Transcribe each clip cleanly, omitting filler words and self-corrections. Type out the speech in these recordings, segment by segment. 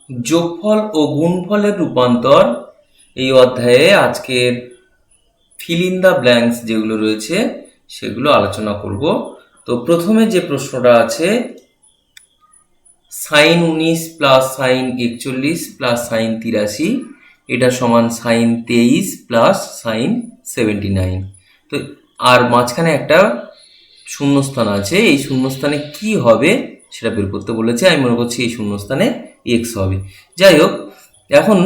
যোগফল ও গুণফলের রূপান্তর এই অধ্যায়ে আজকের ফিল ইন দ্য ব্ল্যাঙ্কস যেগুলো রয়েছে সেগুলো আলোচনা করব। তো প্রথমে যে প্রশ্নটা আছে, sine 19 plus sine 41 plus sine 83 এটা সমান সাইন 23 প্লাস সাইন 79। তো আর মাঝখানে একটা শূন্যস্থান আছে, এই শূন্যস্থানে কি হবে সেটা বের করতে বলেছে। আমি মনে করছি এই শূন্যস্থানে এক্স হবে। যাই হোক, এখন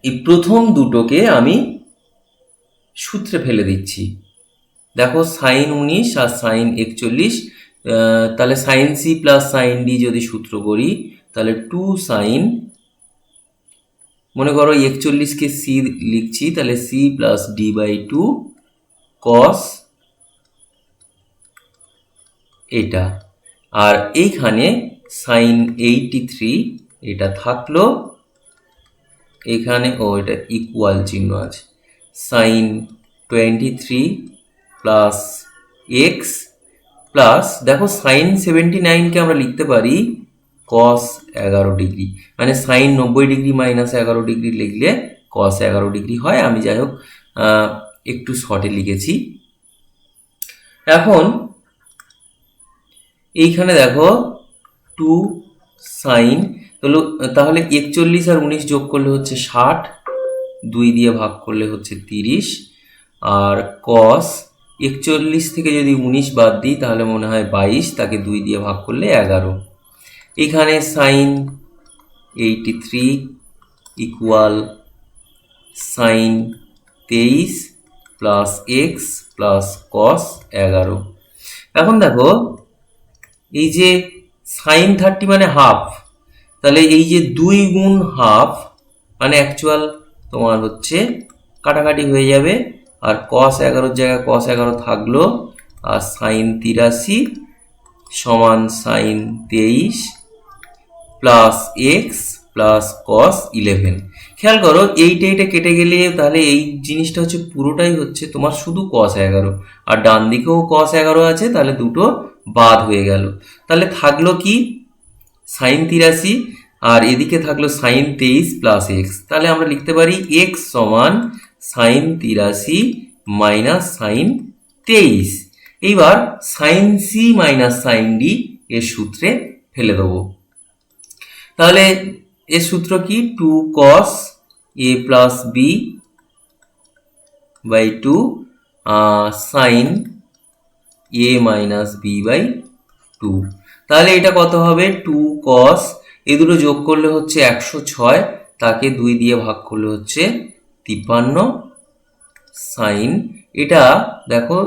এই প্রথম দুটোকে আমি সূত্রে ফেলে দিচ্ছি। দেখো, সাইন 19 আর সাইন 41, তাহলে sine C plus sine D যদি সূত্র করি তাহলে 2 সাইন, মনে করো 41কে সি লিখছি, তাহলে সি প্লাস ডি বাই 2 কস এটা, আর এইখানে সাইন 83 এটা থাকলো, এখানে এটা ইকুয়াল চিহ্ন আছে, সাইন 23 প্লাস এক্স প্লাস, দেখো সাইন 79কে আমরা লিখতে পারি কস 11 ডিগ্রি, মানে সাইন 90 ডিগ্রি মাইনাস 11 ডিগ্রি লিখলে কস 11 ডিগ্রি হয়। আমি যাই হোক একটু শর্টে লিখেছি। এখন এইখানে দেখো 2 সাইন, তাহলে 41 আর 19 যোগ করলে হচ্ছে 60, 2 দিয়ে ভাগ করলে হচ্ছে 30, আর কস 41 থেকে যদি 19 বাদ দিই তাহলে মনে হয় 22, তাকে 2 দিয়ে ভাগ করলে 11। এখানে sine 83 equal sine 23 plus X plus cos 11। এখন দেখো, এই যে সাইন 30 মানে হাফ, তাহলে এই যে 2 গুণ হাফ মানে অ্যাকচুয়াল তোমার হচ্ছে কাটাকাটি হয়ে যাবে, আর কস 11 জায়গায় কস 11 থাকলো, আর সাইন 83 সমান sine 23 plus X plus cos 11। খেয়াল করো, এইটা কেটে গেলে তাহলে এই জিনিসটা হচ্ছে পুরোটাই হচ্ছে তোমার শুধু কস 11, আর ডান দিকেও কস 11 আছে, তাহলে দুটো বাদ হয়ে গেল। তাহলে থাকলো কি সাইন 83, আর এদিকে থাকলো সাইন 23 প্লাস এক্স। তাহলে আমরা লিখতে পারি এক্স সমান সাইন 83 মাইনাস সাইন 23। এইবার sine C minus sine D এর সূত্রে ফেলে দেবো। তাহলে এর সূত্র কি, 2 cos a plus B by 2 sine a minus B by 2। তাহলে এটা কত হবে, 2 cos, এ দুটো যোগ করলে হচ্ছে 106, তাকে 2 দিয়ে ভাগ করলে হচ্ছে 53, সাইন এটা দেখো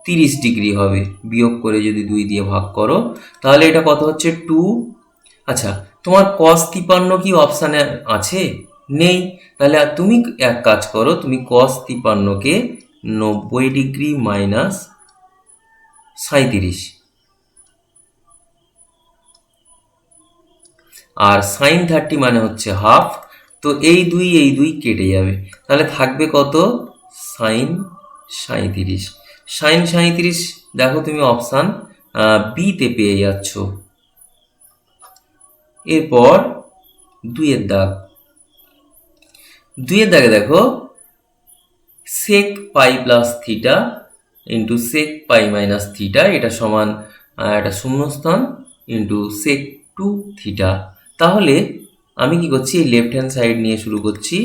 30 ডিগ্রি হবে, বিয়োগ করে যদি 2 দিয়ে ভাগ করো তাহলে এটা কত হচ্ছে 2। আচ্ছা, তোমার cos 53 কি অপশানে আছে? নেই। তাহলে তুমি এক কাজ করো, তুমি cos 53কে 90 ডিগ্রি মাইনাস 37, আর সাইন 30 মানে হচ্ছে হাফ, তো এই দুই কেটে যাবে, তাহলে থাকবে কত, সাইন 37। সাইন 37 দেখো তুমি অপশান বিতে পেয়ে যাচ্ছ। এরপর 2 দাগে দেখো sec pi plus theta into sec pi minus theta, এটা সমান একটা শূন্যস্থান ইন্টু সেক 2 থিটা। তাহলে আমি কি করছি, এই লেফট হ্যান্ড সাইড নিয়ে শুরু করছি,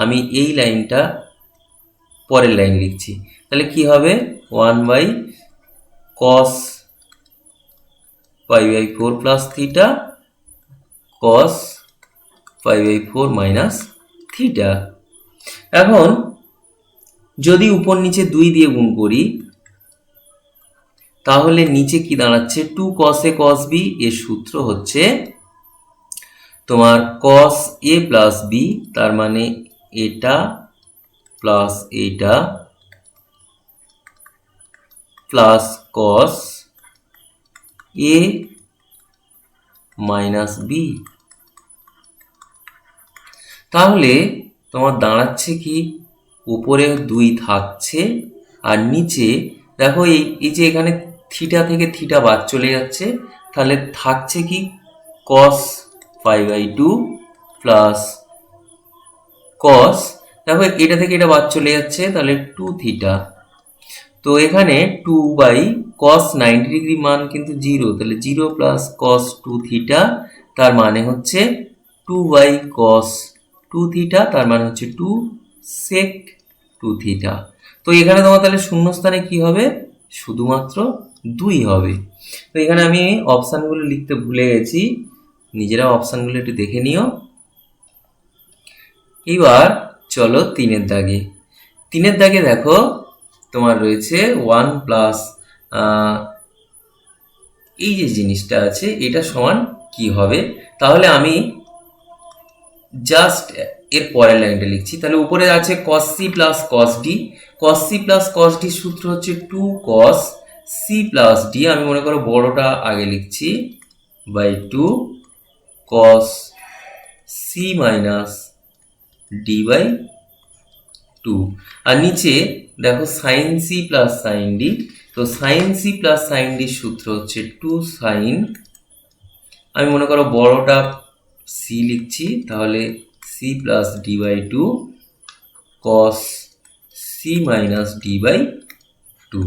আমি এই লাইনটা পরের লাইন লিখছি। তাহলে কি হবে, 1 by cos pi by 4 plus theta cos pi by 4 minus theta. এখন যদি উপর নিচে 2 দিয়ে গুণ করি তাহলে নিচে কি দাঁড়াচ্ছে, 2 cos a cos b, এর সূত্র হচ্ছে তোমার cos a প্লাস b, তার মানে এটা প্লাস এটা plus cos a minus b। তাহলে তোমার দাঁড়াচ্ছে কি, উপরে 2 থাকছে আর নিচে দেখো এই যে এখানে থিটা থেকে থিটা বাদ চলে যাচ্ছে, তাহলে থাকছে কি cos 5/2 প্লাস কস, দেখো এটা থেকে এটা বাদ চলে যাচ্ছে, তাহলে 2 থিটা। তো এখানে 2 বাই কস 90 ডিগ্রি মান কিন্তু 0, তাহলে 0 প্লাস কস 2 থিটা, তার মানে হচ্ছে 2 বাই কস 2 থিটা, তার মানে হচ্ছে 2 সেক 2 থিটা। তো এখানে তোমার তাহলে শূন্যস্থানে কি হবে, শুধুমাত্র 2 হবে। তো এখানে আমি অপশানগুলো লিখতে ভুলে গেছি, নিজেরা অপশানগুলো একটু দেখে নিও। এবার চলো 3-এর দাগে। 3-এর দাগে দেখো তোমার রয়েছে 1 প্লাস এই যে জিনিসটা আছে এটা সমান কি হবে, তাহলে আমি জাস্ট এর পরের লাইনটা লিখছি। তাহলে উপরে আছে cos c plus cos d, cos c plus cos d সূত্র হচ্ছে 2 cos c প্লাস d, আমি মনে করো বড়টা আগে লিখছি, by 2 cos c minus d by 2। আর নিচে দেখো sine C plus sine D, তো sine C plus sine D সূত্র হচ্ছে 2 সাইন, আমি মনে করো বড়টা সি লিখছি, তাহলে C plus D by 2 cos C minus D by 2।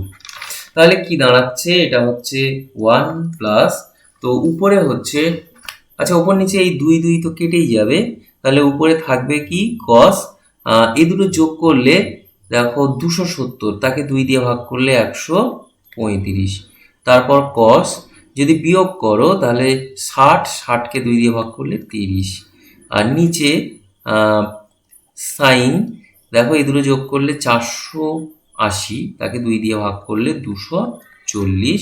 তাহলে কি দাঁড়াচ্ছে, এটা হচ্ছে 1 প্লাস, তো উপরে হচ্ছে, আচ্ছা উপর নিচে এই 2 2 তো কেটেই যাবে, তাহলে উপরে থাকবে কি কস, এই দুটো যোগ করলে দেখো 270, তাকে 2 দিয়ে ভাগ করলে 135, তারপর কস যদি বিয়োগ করো তাহলে 60কে 2 দিয়ে ভাগ করলে 30, আর নিচে সাইন দেখো এই দুটো যোগ করলে 480, তাকে 2 দিয়ে ভাগ করলে 240,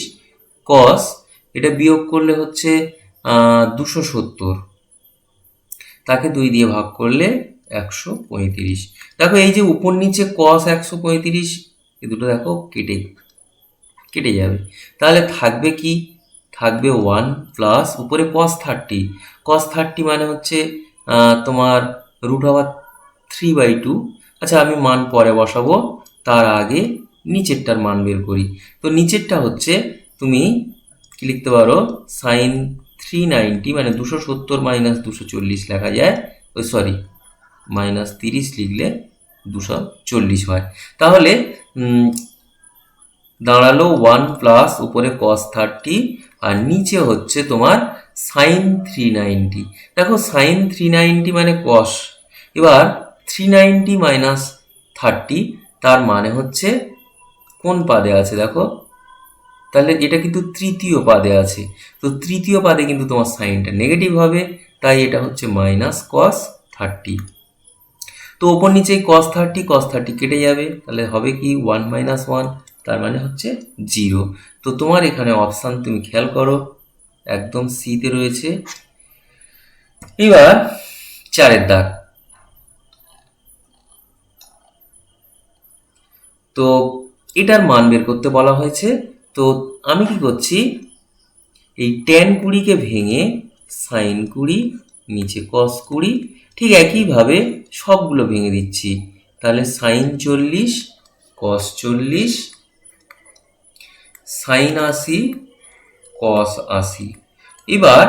কস এটা বিয়োগ করলে হচ্ছে 270, তাকে 2 দিয়ে ভাগ করলে 135। দেখো এই যে উপর নিচে কস 135, এই দুটো দেখো কেটে যাবে, তাহলে থাকবে কি, থাকবে 1 প্লাস উপরে cos 30 মানে হচ্ছে তোমার √3/2। আচ্ছা আমি মান পরে বসাবো, তার আগে নিচেরটার মান বের করি। তো নিচেরটা হচ্ছে তুমি কি লিখতে পারো, সাইন 390 মানে 270 মাইনাস 240 লেখা যায়, ওই সরি মাইনাস 30 লিখলে 240 হয়। তাহলে দাঁড়ালো 1 প্লাস উপরে cos 30 আর নিচে হচ্ছে তোমার সাইন 390। দেখো সাইন 390 মানে cos, এবার 390 মাইনাস 30 তার মানে হচ্ছে কোন পাদে আছে দেখো, তাহলে এটা কিন্তু তৃতীয় পাদে আছে, তো তৃতীয় পাদে কিন্তু তোমার সাইনটা নেগেটিভ হবে, তাই এটা হচ্ছে মাইনাস cos 30। তো ওপর নিচে cos 30 কেটে যাবে, তাহলে হবে কি 1 মাইনাস 1, তার মানে হচ্ছে 0। তো তোমার এখানে অপশান তুমি খেয়াল করো একদম সিতে রয়েছে। এবার 4-এর দাগ, তো এটার মান বের করতে বলা হয়েছে। তো আমি কি করছি, এই tan 20কে ভেঙে সাইন 20, নিচে cos 20, ঠিক একইভাবে সবগুলো ভেঙে দিচ্ছি, তাহলে সাইন 40 cos 40 সাইন 80 cos 80। এবার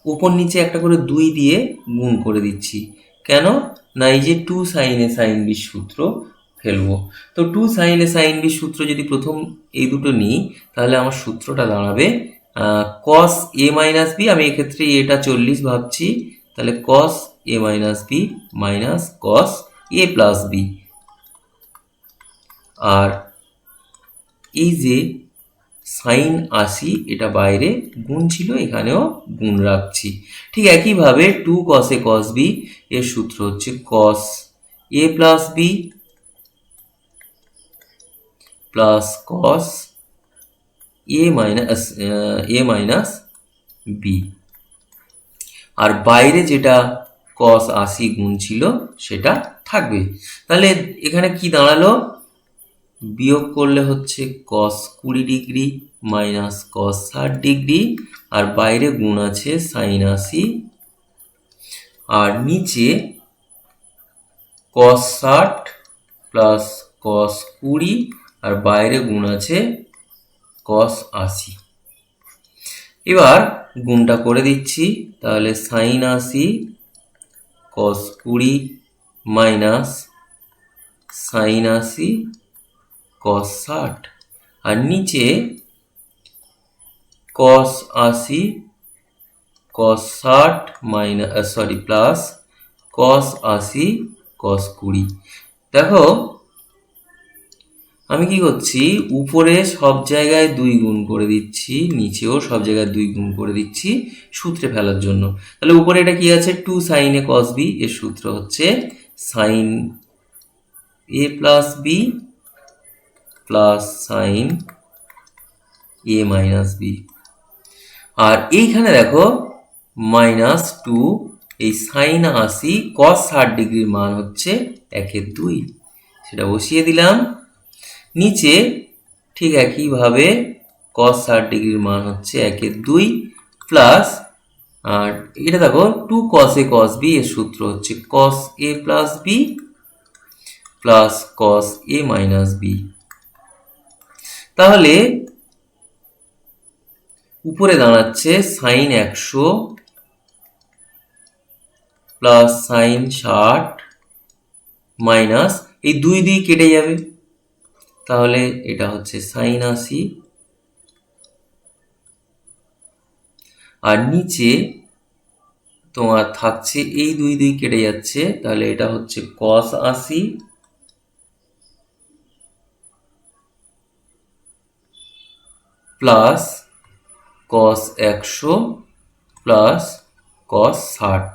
উপর নিচে একটা করে 2 দিয়ে গুণ করে দিচ্ছি, কেন না এই যে 2 সাইন এ সাইন বি সূত্র ফেলবো। তো 2 সাইন এ সাইন বি সূত্র যদি প্রথম এই দুটো নিই, তাহলে আমার সূত্রটা দাঁড়াবে cos a মাইনাস বি, আমি এক্ষেত্রে এটা 40 ভাবছি, তাহলে cos a minus B minus cos a plus B, আর এই যে সাইন 80 এটা বাইরে গুণ ছিল, এখানেও গুণ রাখছি। ঠিক একইভাবে 2 cos a cos b এর সূত্র হচ্ছে cos a plus B plus cos a minus B, আর বাইরে যেটা cos 80 গুণ ছিল সেটা থাকবে। তাহলে এখানে কি দাঁড়ালো, বিয়োগ করলে হচ্ছে cos 20 degree minus cos 60 degree, আর বাইরে গুণ আছে সাইন 80, আর নিচে cos 60 প্লাস cos 20, আর বাইরে গুণ আছে cos 80। এবার গুণটা করে দিচ্ছি, তাহলে সাইন 80 কস 20 মাইনাস সাইন 80 কস 60, আর নিচে কস 80 কস 60 মাইনাস প্লাস কস 80 কস 20। দেখো আমি কি করছি, উপরে সব জায়গায় 2 গুণ করে দিচ্ছি, নিচেও সব জায়গায় 2 গুণ করে দিচ্ছি সূত্রে ফেলার জন্য। তাহলে উপরে এটা কি আছে, 2 সাইন এ কস বি, এর সূত্র হচ্ছে সাইন এ প্লাস বি প্লাস সাইন এ মাইনাস বি। আর এইখানে দেখো -2, এই সাইন 80 কস 60 ডিগ্রির মান হচ্ছে 1/2, সেটা বসিয়ে দিলাম। নিচে ঠিক একইভাবে কস 60 ডিগ্রির মান হচ্ছে 1/2 প্লাস, আর এটা দেখো 2 কস এ কস বি, এর সূত্র হচ্ছে কস এ প্লাস বি প্লাস কস এ মাইনাস বি। তাহলে উপরে দাঁড়াচ্ছে সাইন 100 প্লাস সাইন 60 মাইনাস এই 2 কেটে যাবে, তাহলে এটা হচ্ছে সাইন 80, আর নিচে তোমার থাকছে এই 2 কেটে যাচ্ছে, তাহলে এটা হচ্ছে কস 80 প্লাস কস 100 প্লাস কস 60।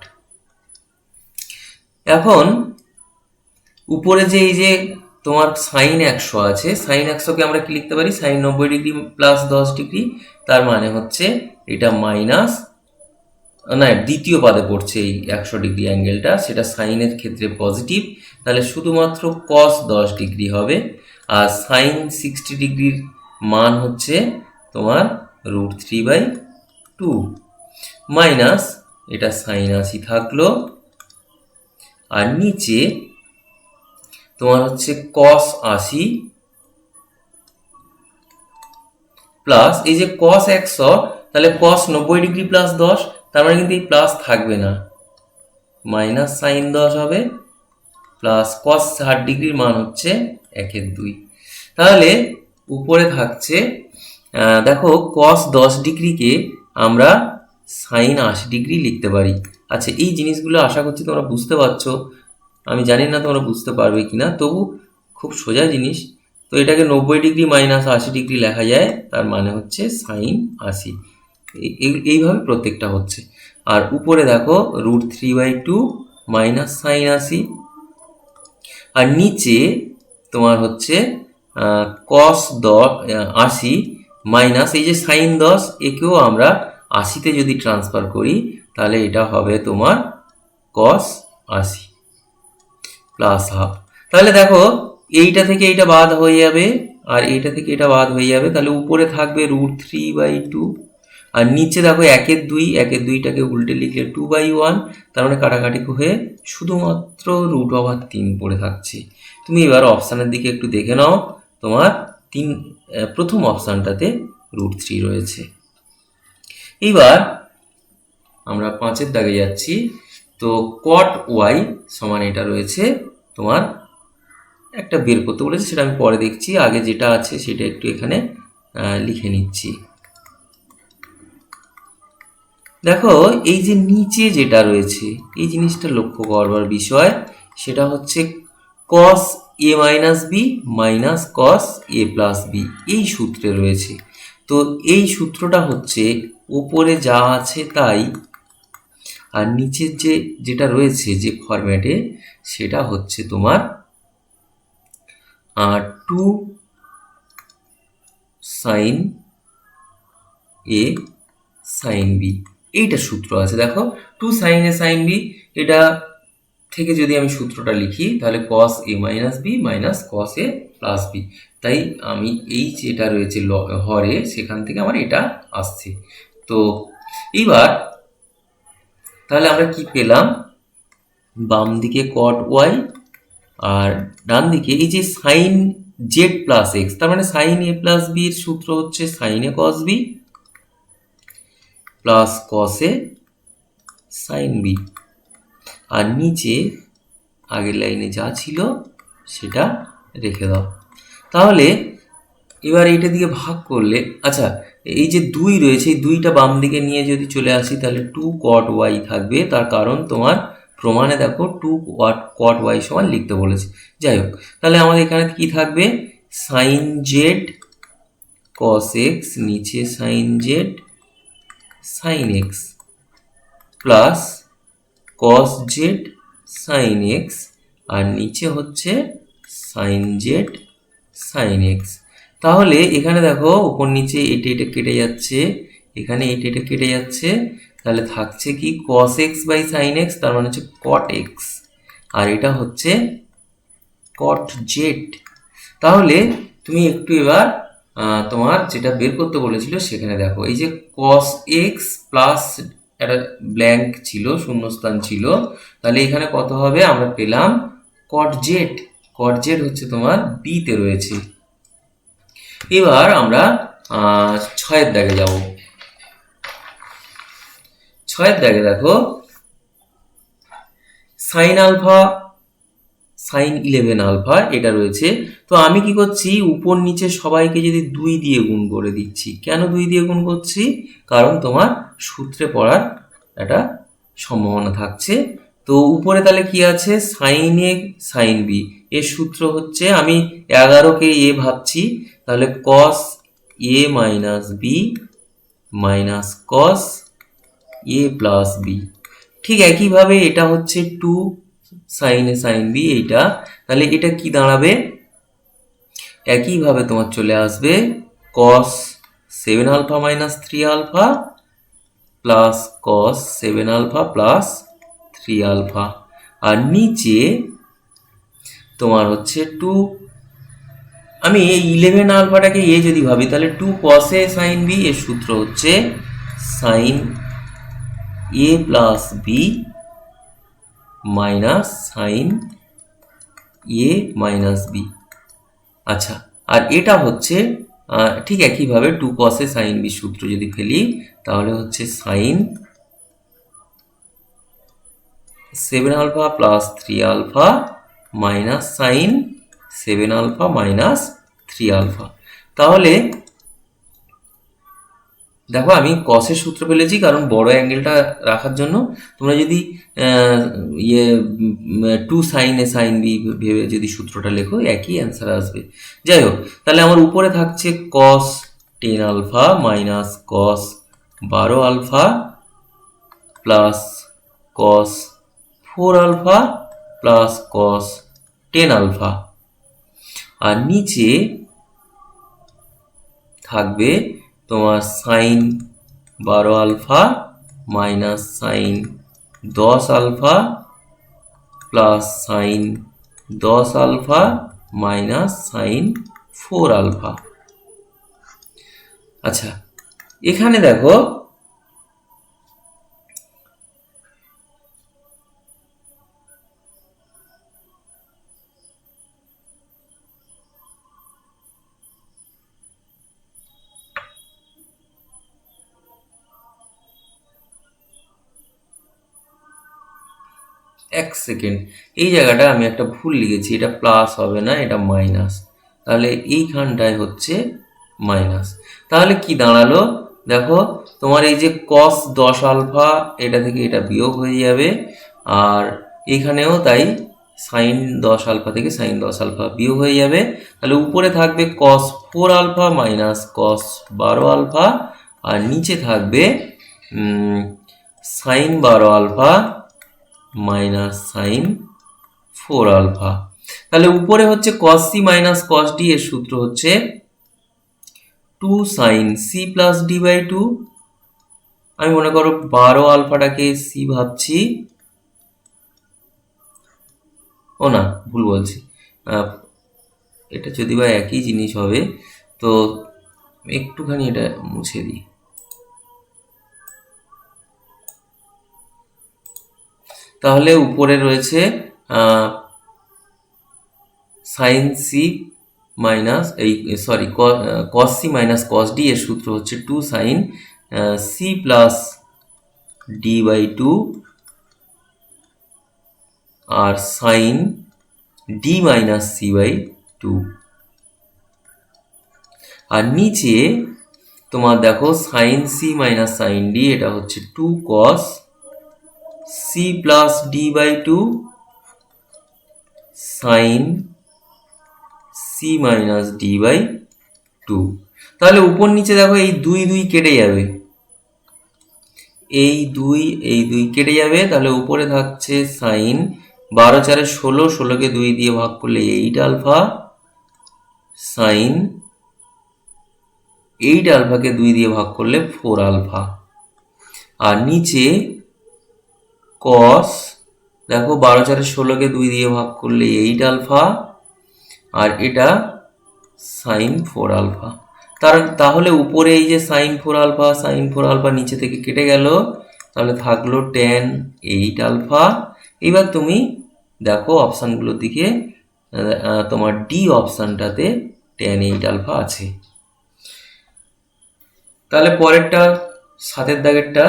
এখন উপরে যে এই যে তোমার সাইন 100 আছে, সাইন 100কে আমরা কি লিখতে পারি, সাইন 90 ডিগ্রি প্লাস 10 ডিগ্রি, তার মানে হচ্ছে এটা মাইনাস, না দ্বিতীয় পাদে পড়ছে এই 100 ডিগ্রি অ্যাঙ্গেলটা, সেটা সাইনের ক্ষেত্রে পজিটিভ, তাহলে শুধুমাত্র কস 10 ডিগ্রি হবে। আর সাইন 60 ডিগ্রির মান হচ্ছে তোমার √3/2 মাইনাস এটা সাইন 80 থাকলো, আর নিচে তোমার হচ্ছে কস 80 প্লাস এই যে কস 100, তাহলে কস 90 ডিগ্রি প্লাস 10, তার মানে কিন্তু এই প্লাস থাকবে না, মাইনাস সাইন 10 হবে প্লাস কস 60 ডিগ্রির মান হচ্ছে 1/2। তাহলে উপরে থাকছে দেখো কস 10 ডিগ্রিকে আমরা সাইন 80 ডিগ্রি লিখতে পারি। আচ্ছা, এই জিনিসগুলো আশা করছি তোমরা বুঝতে পারছো, আমি জানি না তোমরা বুঝতে পারবে কিনা, তবু খুব সোজা জিনিস। তো এটাকে 90 ডিগ্রি মাইনাস 80 ডিগ্রি লেখা যায়, তার মানে হচ্ছে সাইন 80, এইভাবে প্রত্যেকটা হচ্ছে। আর উপরে দেখো √3/2 মাইনাস সাইন 80, আর নিচে তোমার হচ্ছে কস 80 মাইনাস এই যে সাইন 10, একেও আমরা 80তে যদি ট্রান্সফার করি তাহলে এটা হবে তোমার কস 80 প্লাস হাফ। তাহলে দেখো এইটা থেকে এইটা বাদ হয়ে যাবে, আর এইটা থেকে এটা বাদ হয়ে যাবে, তাহলে উপরে থাকবে √3/2, আর নিচে দেখো 1/2, 1/2টাকে উল্টে লিখলে 2/1, তার মানে কাটাকাটি হয়ে শুধুমাত্র √3 পড়ে থাকছে। তুমি এবার অপশানের দিকে একটু দেখে নাও, তোমার প্রথম অপশানটাতে √3 রয়েছে। এইবার আমরা 5-এর দাগে যাচ্ছি। তো cot y সমান এটা রয়েছে তোমার, একটা বের করতে বলেছে, সেটা আমি পরে দেখছি, আগে যেটা আছে সেটা একটু এখানে লিখে নিচ্ছি। দেখো এই যে নিচে যেটা রয়েছে, এই জিনিসটা লক্ষ্য করবার বিষয়, সেটা হচ্ছে cos a minus B minus cos a plus B, এই সূত্রে রয়েছে। তো এই সূত্রটা হচ্ছে উপরে যা আছে তাই, আর নিচের যেটা রয়েছে যে ফরম্যাটে, সেটা হচ্ছে তোমার 2 সাইন এ সাইন বি, এইটা সূত্র আছে। দেখো 2 সাইন এ সাইন বি, এটা থেকে যদি আমি সূত্রটা লিখি তাহলে cos a minus B minus cos a plus B, তাই আমি এই যেটা রয়েছে হরে, সেখান থেকে আমার এটা আসছে। তো এইবার তাহলে আমরা কি পেলাম, বাম দিকে cot y আর ডান দিকে এই যে সাইন জেড প্লাস এক্স, তার মানে সাইন এ প্লাস বি এর সূত্র হচ্ছে সাইন এ কস বি প্লাস কস এ সাইন বি। আর নিচে আগের লাইনে যা ছিল সেটা রেখে দাও। তাহলে এবার এইটা দিয়ে ভাগ করলে, আচ্ছা এই যে 2 রয়েছে, এই 2টা বাম দিকে নিয়ে যদি চলে আসি তাহলে 2 cot y থাকবে। তার কারণ তোমার প্রমাণে দেখো 2 cot y সমান লিখতে বলেছে। যাই হোক, তাহলে আমাদের এখানে কি থাকবে, সাইন জেড cos x, নিচে sine Z sine X, plus cos Z sine X, আর নিচে হচ্ছে সাইন জেড সাইন এক্স। তাহলে এখানে দেখো উপর নিচে এটা এটা কেটে যাচ্ছে, এখানে এটা এটা কেটে যাচ্ছে, তাহলে থাকছে কি cos x by sine X, তার মানে হচ্ছে cot x, আর এটা হচ্ছে cot z। তাহলে তুমি একটু এবার তোমার যেটা বের করতে বলেছিল সেখানে দেখো, এই যে cos x প্লাস একটা ব্ল্যাঙ্ক ছিল, শূন্যস্থান ছিল, তাহলে এখানে কত হবে, আমরা পেলাম cot z। cot z হচ্ছে তোমার b তে রয়েছে। এবার আমরা 6 দাগে যাব। 6 দাগে দেখো সাইন আলফা সাইন 11 আলফা এটা রয়েছে। তো আমি কি করছি, উপর নিচে সবাইকে যদি 2 দিয়ে গুণ করে দিচ্ছি। কেন 2 দিয়ে গুণ করছি, কারণ তোমার সূত্রে পড়ার একটা সম্ভাবনা থাকছে। তো উপরে তাহলে কি আছে, সাইন এ সাইন বি, এর সূত্র হচ্ছে, আমি 11কে এ ভাবছি, তাহলে cos a minus B minus cos a plus B. ঠিক একইভাবে এটা হচ্ছে 2 সাইন এ সাইন বি এইটা, তাহলে এটা কি দাঁড়াবে, একইভাবে তোমার চলে আসবে cos 7 alpha minus 3 alpha plus cos 7 alpha plus 3 alpha, আর নিচে তোমার হচ্ছে 2, আমি এই 11 আলফাটাকে এ যদি ভাবি তাহলে 2 cos a সাইন বি, এর সূত্র হচ্ছে সাইন এ প্লাস বি মাইনাস সাইন এ মাইনাস বি। আচ্ছা, আর এটা হচ্ছে ঠিক একইভাবে 2 cos a সাইন বি সূত্র যদি ফেলি তাহলে হচ্ছে sine 7 alpha plus 3 alpha minus sine 7 alpha minus 3 alpha. তাহলে দেখো আমি কসের সূত্র ফেলেছি কারণ বড় অ্যাঙ্গেলটা রাখার জন্য। তোমরা যদি 2 সাইন এ সাইন বি ভেবে যদি সূত্রটা লেখো একই অ্যান্সার আসবে। যাই হোক, তাহলে আমার উপরে থাকছে cos 10 alpha minus cos 12 alpha plus cos 4 alpha plus cos 10 alpha, আর নিচে থাকবে তোমার sine 12 alpha minus sine 10 alpha plus sine 10 alpha minus sine 4 alpha. আচ্ছা, এখানে দেখো এক সেকেন্ড, এই জায়গাটা আমি একটা ভুল লিখেছি, এটা প্লাস হবে না, এটা মাইনাস, তাহলে এইখানটায় হচ্ছে মাইনাস। তাহলে কি দাঁড়ালো দেখো, তোমার এই যে cos 10 আলফা এটা থেকে এটা বিয়োগ হয়ে যাবে, আর এখানেও তাই সাইন 10 আলফা থেকে সাইন 10 আলফা বিয়োগ হয়ে যাবে। তাহলে উপরে থাকবে cos 4 alpha minus cos 12 alpha, আর নিচে থাকবে sine 12 alpha minus sine 4 alpha. তাহলে উপরে হচ্ছে cos c minus cos d, এর সূত্র হচ্ছে 2 sine c plus d by 2। আমি মনে করো 12 আলফাটাকে c ভাবছি, ও না ভুল বলছি, এটা যদি বা একই জিনিস হবে তো একটুখানি এটা মুছে দিই। তাহলে উপরে রয়েছে sine C minus cos c minus cos d, এর সূত্র হচ্ছে 2 সাইন c প্লাস d/2 আর সাইন d-c/2। আর নিচে তোমার দেখো sine C minus sine D, এটা হচ্ছে 2 cos C plus d/2 sine C minus d/2। তাহলে উপর নিচে দেখো এই 2 কেটে যাবে, এই 2 কেটে যাবে। তাহলে উপরে থাকছে সাইন 12 4 16, 16কে 2 দিয়ে ভাগ করলে 8 আলফা, সাইন 8 আলফাকে 2 দিয়ে ভাগ করলে 4 আলফা। আর নিচে কস, দেখো 12 4 16কে 2 দিয়ে ভাগ করলে 8 আলফা, আর এটা সাইন 4 আলফা। তাহলে উপরে এই যে সাইন 4 আলফা, সাইন 4 আলফা নিচে থেকে কেটে গেল, তাহলে থাকলো tan 8 আলফা। এবার তুমি দেখো অপশানগুলোর দিকে, তোমার ডি অপশানটাতে tan 8 আলফা আছে। তাহলে পরেরটা, সাতের দাগেরটা,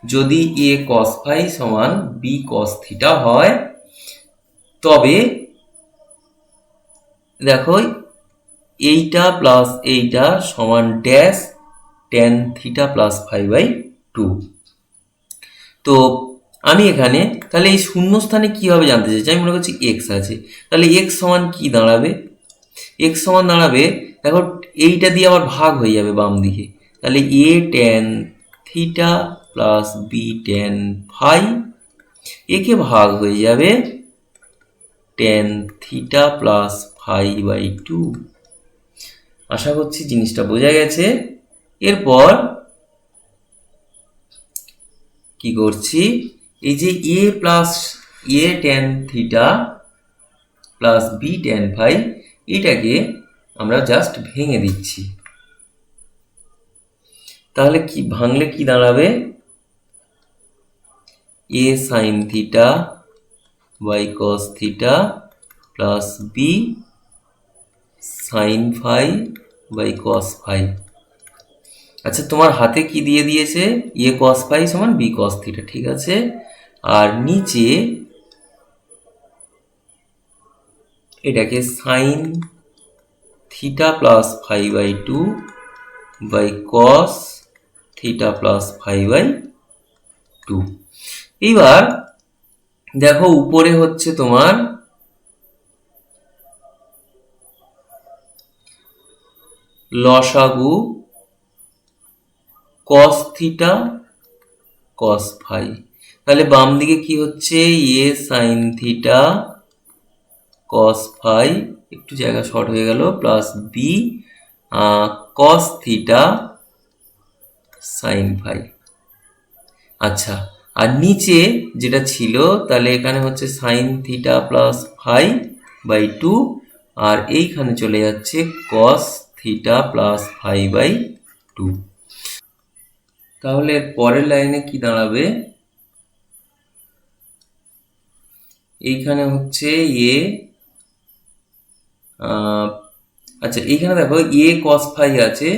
যদি a cos phi সমান b cos থিটা হয়, তবে দেখো এইটা প্লাস এইটা সমান dash tan theta plus phi by 2। তো আমি এখানে তাহলে এই শূন্যস্থানে কি হবে জানতে চাইছি। আমি মনে করছি এক্স আছে, তাহলে এক্স সমান কি দাঁড়াবে? এক্স সমান দাঁড়াবে, দেখো এইটা দিয়ে আবার ভাগ হয়ে যাবে বাম দিকে, তাহলে a tan theta plus B tan phi, একে ভাগ হয়ে যাবে tan theta plus phi by 2। আশা করছি জিনিসটা বোঝা গেছে। এরপর কি করছি, এই যে a plus a tan theta plus B tan phi, এটাকে আমরা জাস্ট ভেঙে দিচ্ছি। তাহলে কি ভাঙলে কি দাঁড়াবে? a sin theta by cos theta plus B sin phi by cos phi. আচ্ছা, তোমার হাতে কি দিয়ে দিয়েছে? a cos ফাই সমান b cos থিটা, ঠিক আছে। আর নিচে এটাকে sine theta plus phi by 2 by cos theta plus phi by 2। এইবার দেখো উপরে হচ্ছে তোমার লসাগু cos থিটা cos ফাই, তাহলে বাম দিকে কি হচ্ছে? a sin theta cos phi, একটু জায়গা শর্ট হয়ে গেল, plus B cos theta sin phi. আচ্ছা, আর নিচে যেটা ছিল, তাহলে এখানে হচ্ছে sine theta plus phi by 2, আর এইখানে চলে যাচ্ছে cos theta plus phi by 2। তাহলে পরের লাইনে কি দাঁড়াবে? এইখানে হচ্ছে এ, আচ্ছা এইখানে দেখো এ cos ফাই আছে,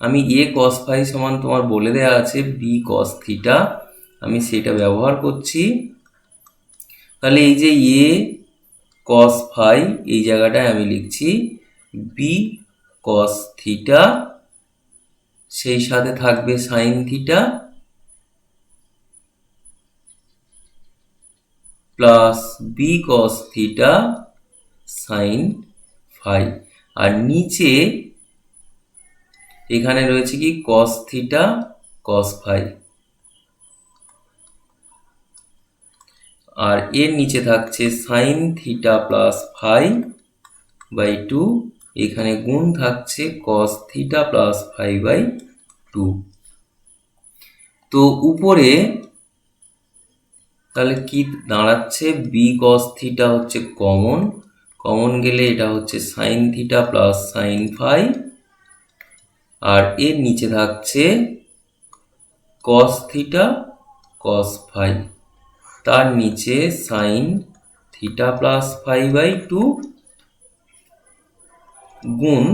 আমি এ cos ফাই সমান তোমার বলে দেওয়া আছে বি cos থিটা, আমি সেটা ব্যবহার করছি। তাহলে এই যে এ cos ফাই, এই জায়গাটায় আমি লিখছি বি cos থিটা, সেই সাথে থাকবে sine theta plus B cos theta sine phi. আর নিচে এখানে রয়েছে কি cos থিটা cos ফাই, আর এর নিচে থাকছে sine theta plus phi by 2, এখানে গুণ থাকছে cos theta plus phi by 2। তো উপরে তাহলে কি দাঁড়াচ্ছে? বি cos থিটা হচ্ছে কমন, কমন গেলে এটা হচ্ছে sine theta plus sine phi, আর এর নিচে থাকছে cos থিটা cos ফাই, তার নিচে sign theta plus phi by 2 গুণ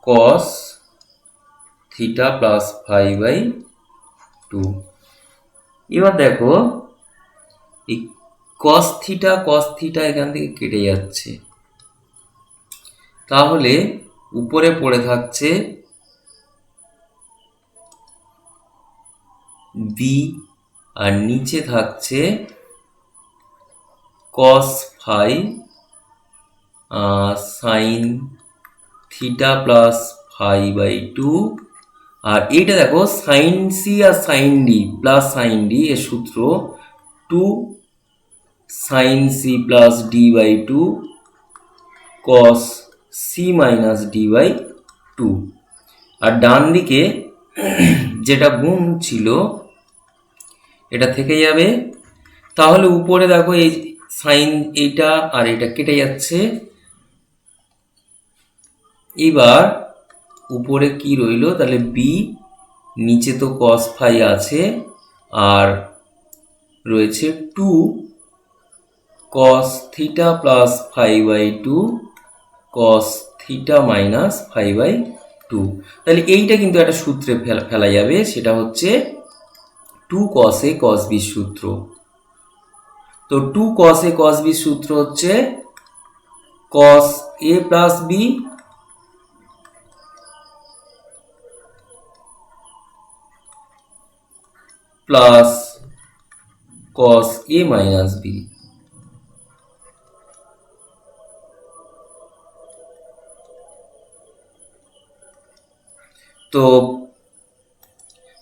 cos theta plus phi by 2। এবার দেখো এই কস থিটা এখান থেকে কেটে যাচ্ছে, তাহলে উপরে পড়ে থাকছে বি আর নিচে থাকছে cos phi sine theta plus phi by two. আর এইটা দেখো সাইন সি আর sine D plus sine D এর সূত্র two sine C plus D by two cos C minus D by two. আর ডান দিকে যেটা গুণ ছিল এটা থেকে যাবে, তাহলে উপরে দেখো এই সাইন এইটা আর এটা কেটে যাচ্ছে। এবার উপরে কি রইল, তাহলে বি, নিচে তো কস ফাই আছে আর রয়েছে two cos theta plus phi by two cos theta minus phi by two. তাহলে এইটা কিন্তু একটা সূত্রে ফেলা যাবে, সেটা হচ্ছে টু কস এ কস বি সূত্র। তো টু কস এ কস বি সূত্র হচ্ছে কস এ প্লাস বি প্লাস কস এ মাইনাস বি। তো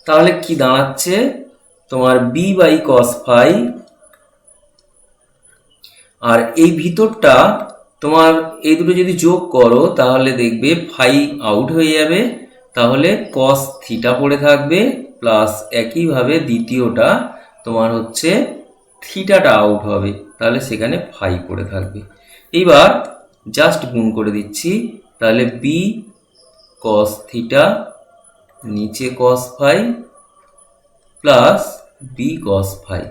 তাহলে কি দাঁড়াচ্ছে তোমার বি বাই কস ফাই, আর এই ভিতরটা তোমার এই দুটো যদি যোগ করো তাহলে দেখবে ফাই আউট হয়ে যাবে, তাহলে কস থিটা পড়ে থাকবে, প্লাস একইভাবে দ্বিতীয়টা তোমার হচ্ছে থিটাটা আউট হবে, তাহলে সেখানে ফাই পড়ে থাকবে। এইবার জাস্ট গুণ করে দিচ্ছি, তাহলে বি কস থিটা নিচে cos phi plus B cos phi.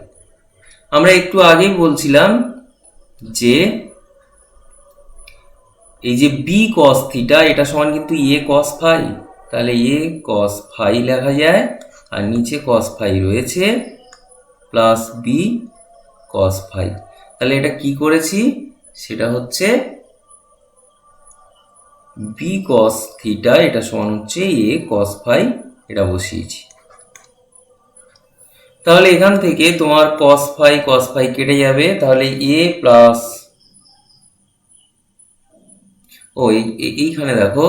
আমরা একটু আগেই বলছিলাম যে এই যে বি কস থিটা এটা সমান কিন্তু এ কস ফাই, তাহলে এ কস ফাই লেখা যায়, আর নিচে কস ফাই রয়েছে প্লাস বি কস ফাই। তাহলে এটা কি করেছি, সেটা হচ্ছে বি কস থিটা এটা সমান হচ্ছে এ কস ফাই, এটা বসিয়েছি। তাহলে এখান থেকে তোমার কস ফাই কেটে যাবে, তাহলে এ প্লাস এইখানে দেখো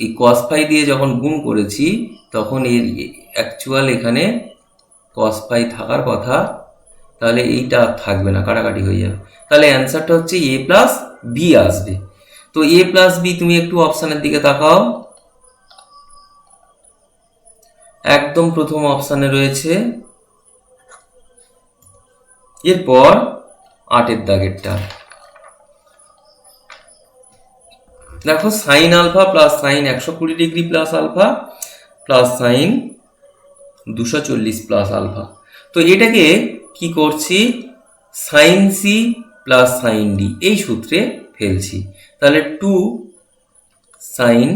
এই কস ফাই দিয়ে যখন গুণ করেছি তখন এর অ্যাকচুয়াল এখানে কস ফাই থাকার কথা, তাহলে এইটা থাকবে না, কাটাকাটি হয়ে যাবে। তাহলে অ্যান্সারটা হচ্ছে এ প্লাস বি আসবে। তো এ প্লাস বি তুমি একটু অপশানের দিকে তাকাও, একদম প্রথম অপশানে রয়েছে। এরপর 8-এর দাগেরটা দেখো, sine alpha plus sine 120 degree plus alpha plus sine 240 plus alpha. তো এটাকে কি করছি, sine C plus sine D এই সূত্রে ফেলছি, তাহলে two sine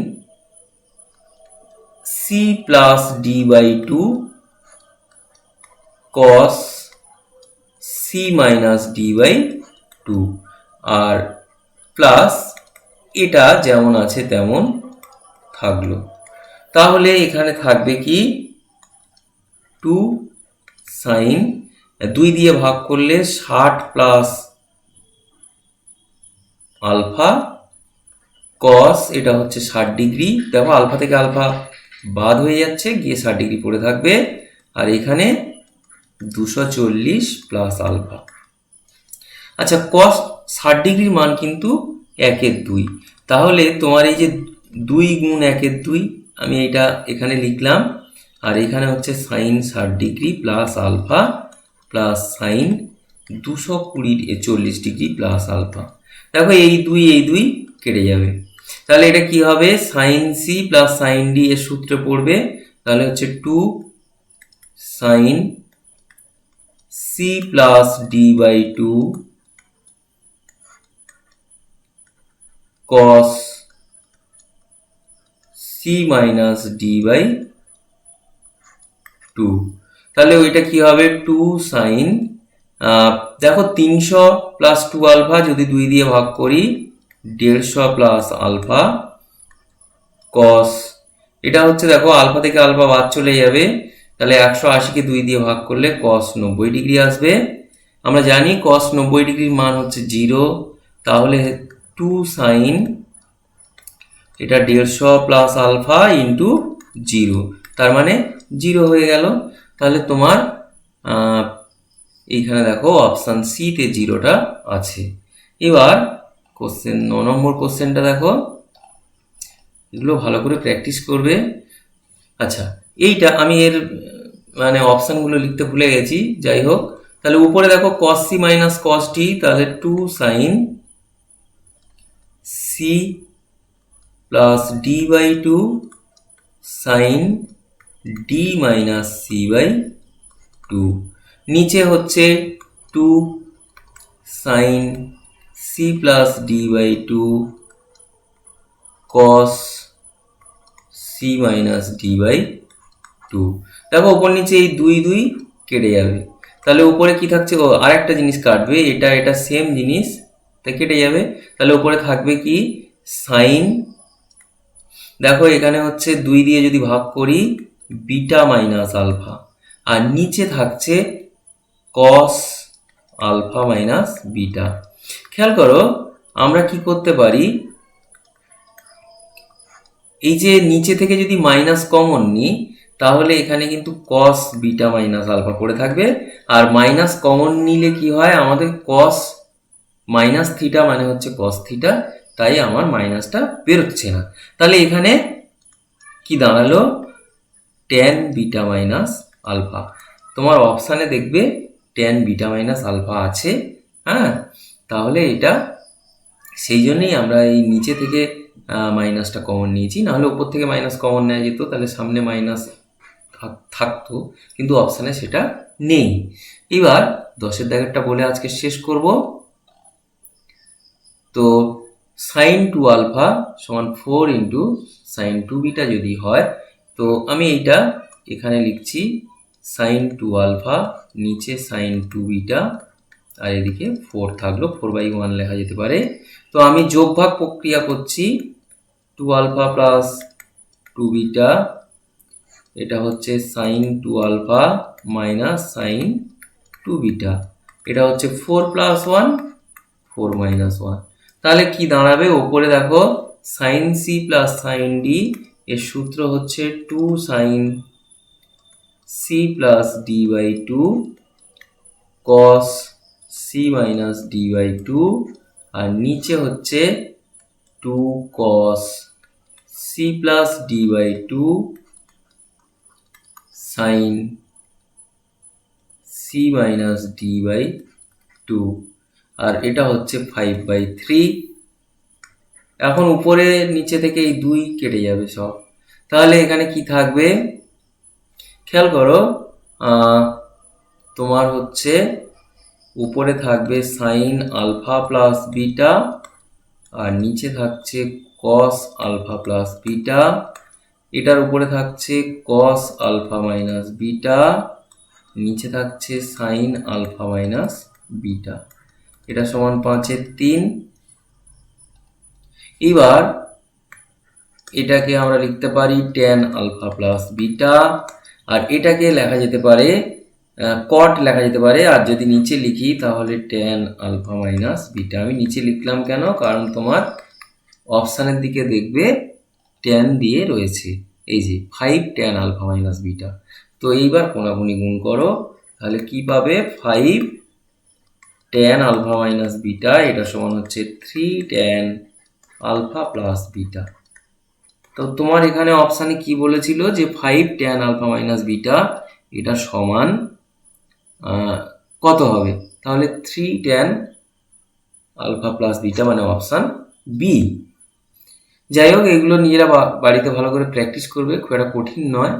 C plus D by two cos C minus D by two, আর প্লাস এটা যেমন আছে তেমন থাকলো। তাহলে এখানে থাকবে কি, টু সাইন 2 দিয়ে ভাগ করলে 60 প্লাস আলফা কস এটা হচ্ছে 60 ডিগ্রি, দেখো আলফা থেকে আলফা বাদ হয়ে যাচ্ছে, গিয়ে 60 ডিগ্রি পড়ে থাকবে, আর এখানে 240 প্লাস আলফা। আচ্ছা, কস 60 ডিগ্রির মান কিন্তু 1/2, তাহলে তোমার এই যে 2 গুণ 1/2 আমি এটা এখানে লিখলাম, আর এখানে হচ্ছে sine 60 degree plus alpha plus sine 240 degree plus alpha. দেখো এই দুই কেটে যাবে, তাহলে এটা কি হবে, sine C plus sine D এর সূত্রে পড়বে, তাহলে হচ্ছে two sine C plus D by two cos c minus d by 2। তাহলে ওইটা কি হবে 2 সাইন, দেখো 300 প্লাস 2 আলফা যদি 2 দিয়ে ভাগ করি 150 প্লাস আলফা কস, এটা হচ্ছে দেখো আলফা থেকে আলফা বাদ চলে যাবে, তাহলে 180কে 2 দিয়ে ভাগ করলে কস 90 ডিগ্রি আসবে। আমরা জানি কস 90 ডিগ্রির মান হচ্ছে 0, তাহলে 2 সাইন এটা 150 প্লাস আলফা ইন্টু 0, তার মানে 0 হয়ে গেল। তাহলে তোমার এইখানে দেখো অপশান সিতে 0টা আছে। এবার কোশ্চেন 9 নম্বর কোশ্চেনটা দেখো, এগুলো ভালো করে প্র্যাকটিস করবে। আচ্ছা, এইটা আমি এর মানে অপশানগুলো লিখতে ভুলে গেছি, যাই হোক। তাহলে উপরে দেখো কস সি মাইনাস কস টি, তাহলে 2 sine C plus D by 2 sine D minus C by 2, নিচে হচ্ছে 2 sine C plus D by 2 cos C minus D by 2। দেখো ওপর নিচে এই 2 2 কেটে যাবে, তাহলে উপরে কি থাকছে, ও আরেকটা জিনিস কাটবে, এটা এটা সেম জিনিস, তা কেটে যাবে। তাহলে উপরে থাকবে কি সাইন, দেখো এখানে হচ্ছে 2 দিয়ে যদি ভাগ করি বিটা মাইনাস আলফা, আর নিচে থাকছে কস আলফা মাইনাস বিটা। খেয়াল করো আমরা কি করতে পারি, এই যে নিচে থেকে যদি মাইনাস কমন নিই তাহলে এখানে কিন্তু কস বিটা মাইনাস আলফা পড়ে থাকবে, আর মাইনাস কমন নিলে কি হয় আমাদের কস মাইনাস থিটা মানে হচ্ছে কস থিটা, তাই আমার মাইনাসটা বেরোচ্ছে না। তাহলে এখানে কি দাঁড়ালো ট্যান বিটা মাইনাস আলফা, তোমার অপশানে দেখবে ট্যান বিটা মাইনাস আলফা আছে। হ্যাঁ, তাহলে এটা সেই জন্যই আমরা এই নিচে থেকে মাইনাসটা কমন নিয়েছি, নাহলে উপর থেকে মাইনাস কমন নেওয়া যেত, তাহলে সামনে মাইনাস থাকতো, কিন্তু অপশানে সেটা নেই। এবার 10-এর দাগেরটা বলে আজকে শেষ করব। তো সাইন 2 আলফা সমান 4 ইন্টু সাইন 2 বিটা যদি হয়, তো আমি এইটা এখানে লিখছি সাইন 2 আলফা, নিচে সাইন 2 বিটা, আর এদিকে 4 থাকলো, 4/1 লেখা যেতে পারে। তো আমি যোগভাগ প্রক্রিয়া করছি, 2 আলফা প্লাস 2 বিটা, এটা হচ্ছে sine 2 alpha minus sine 2 beta, এটা হচ্ছে 4 প্লাস 1 4 মাইনাস 1। তাহলে কি দাঁড়াবে, ওপরে দেখো sine C plus sine D, এর সূত্র হচ্ছে 2 sine C plus D by 2 cos C minus D by 2, আর নিচে হচ্ছে 2 cos C plus D by 2 sine C minus D by 2, আর এটা হচ্ছে 5/3। এখন উপরে নিচে থেকে এই 2 কেটে যাবে সব, তাহলে এখানে কি থাকবে খেয়াল করো, তোমার হচ্ছে উপরে থাকবে সাইন আলফা প্লাস বিটা, আর নিচে থাকছে কস আলফা প্লাস বিটা, এটার উপরে থাকছে কস আলফা মাইনাস বিটা, নিচে থাকছে সাইন আলফা মাইনাস বিটা, এটা সমান 5/3। এবার এটাকে আমরা লিখতে পারি ট্যান আলফা প্লাস বিটা, আর এটাকে লেখা যেতে পারে কট লেখা যেতে পারে, আর যদি নিচে লিখি তাহলে ট্যান আলফা মাইনাস বিটা। আমি নিচে লিখলাম কেন, কারণ তোমার অপশানের দিকে দেখবে ট্যান দিয়ে রয়েছে, এই যে 5 ট্যান আলফা মাইনাস বিটা। তো এইবার কোনাকুনি গুণ করো, তাহলে কি পাবে 5 ট্যান আলফা মাইনাস বিটা, এটা সমান হচ্ছে 3 ট্যান আলফা প্লাস বিটা। তো তোমার এখানে অপশানে কি বলেছিল যে 5 ট্যান আলফা মাইনাস বিটা, এটা সমান কত হবে, তাহলে 3 ট্যান আলফা প্লাস বিটা, মানে অপশান বি। যাই হোক, এগুলো নিজেরা বাড়িতে ভালো করে প্র্যাকটিস করবে, খুব একটা কঠিন নয়।